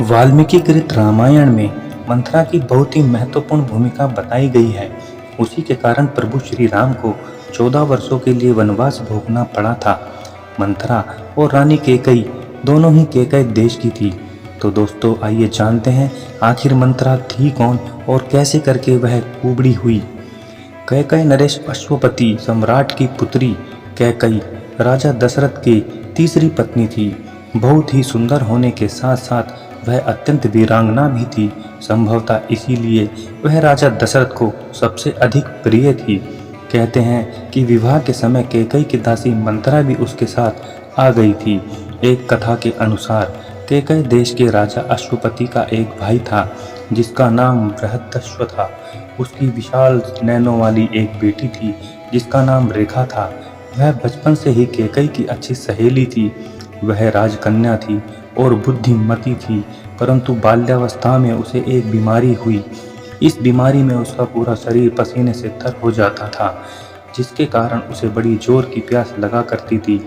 वाल्मीकि कृत रामायण में मंथरा की बहुत ही महत्वपूर्ण भूमिका बताई गई है। उसी के कारण प्रभु श्री राम को 14 वर्षों के लिए वनवास भोगना पड़ा था। मंथरा और रानी कैकेयी दोनों ही कैकेयी देश की थी। तो दोस्तों आइए जानते हैं आखिर मंथरा थी कौन और कैसे करके वह कुबड़ी हुई। कैकेयी नरेश अश्वपति सम्राट की पुत्री कैकेयी राजा दशरथ की तीसरी पत्नी थी। बहुत ही सुंदर होने के साथ साथ वह अत्यंत वीरांगना भी थी। संभवतः इसीलिए वह राजा दशरथ को सबसे अधिक प्रिय थी। कहते हैं कि विवाह के समय कैकेयी की दासी मंथरा भी उसके साथ आ गई थी। एक कथा के अनुसार कैकेयी देश के राजा अश्वपति का एक भाई था जिसका नाम बृहदश्व था। उसकी विशाल नैनों वाली एक बेटी थी जिसका नाम रेखा था। वह बचपन से ही कैकेयी की अच्छी सहेली थी। वह राजकन्या थी और बुद्धिमती थी, परंतु बाल्यावस्था में उसे एक बीमारी हुई। इस बीमारी में उसका पूरा शरीर पसीने से तर हो जाता था, जिसके कारण उसे बड़ी जोर की प्यास लगा करती थी।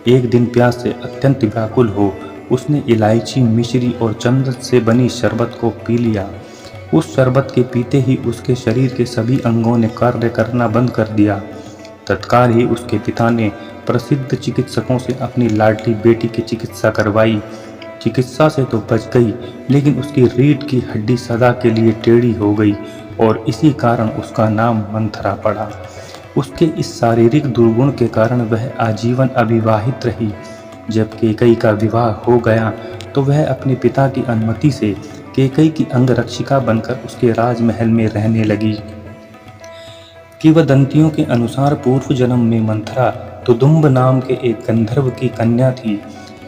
एक दिन प्यास से अत्यंत व्याकुल हो उसने इलायची, मिश्री और चंदन से बनी शरबत को पी लिया। उस शरबत के पीते ही उसके शरीर के सभी अंगों ने कार्य करना बंद कर दिया। तत्काल ही उसके पिता ने प्रसिद्ध चिकित्सकों से अपनी लाडली बेटी की चिकित्सा करवाई। चिकित्सा से तो बच गई, लेकिन उसकी रीढ़ की हड्डी सदा के लिए टेढ़ी हो गई और इसी कारण उसका नाम मंथरा पड़ा। उसके इस शारीरिक दुर्गुण के कारण वह आजीवन अविवाहित रही। जब कैकेयी का विवाह हो गया तो वह अपने पिता की अनुमति से कैकेयी की अंगरक्षिका बनकर उसके राजमहल में रहने लगी। किंवदंतियों के अनुसार पूर्व जन्म में मंथरा तुदुम्ब नाम के एक गंधर्व की कन्या थी।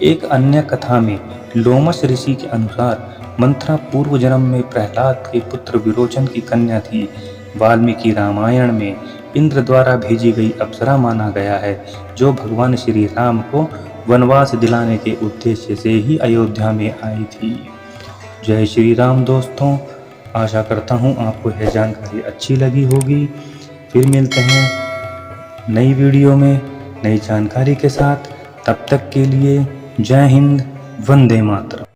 एक अन्य कथा में लोमश ऋषि के अनुसार मंथरा पूर्व जन्म में प्रहलाद के पुत्र विरोचन की कन्या थी। वाल्मीकि रामायण में इंद्र द्वारा भेजी गई अप्सरा माना गया है, जो भगवान श्री राम को वनवास दिलाने के उद्देश्य से ही अयोध्या में आई थी। जय श्री राम दोस्तों, आशा करता हूँ आपको यह जानकारी अच्छी लगी होगी। फिर मिलते हैं नई वीडियो में नई जानकारी के साथ। तब तक के लिए जय हिंद, वंदे मातरम।